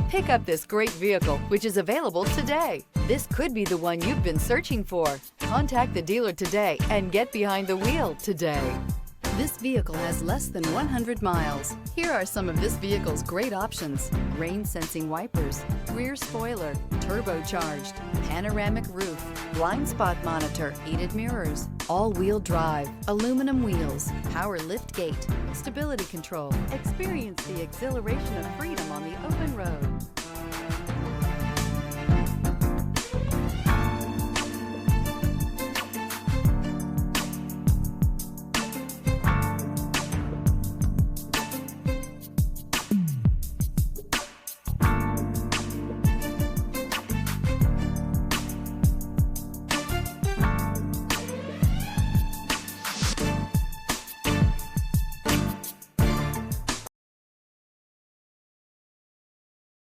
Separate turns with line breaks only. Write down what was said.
Pick up this great vehicle, which is available today. This could be the one you've been searching for. Contact the dealer today and get behind the wheel today. This vehicle has less than 100 miles. Here are some of this vehicle's great options: rain sensing wipers, rear spoiler, turbocharged, panoramic roof, blind spot monitor, heated mirrors, all-wheel drive, aluminum wheels, power liftgate, stability control. Experience the exhilaration of freedom on the open road.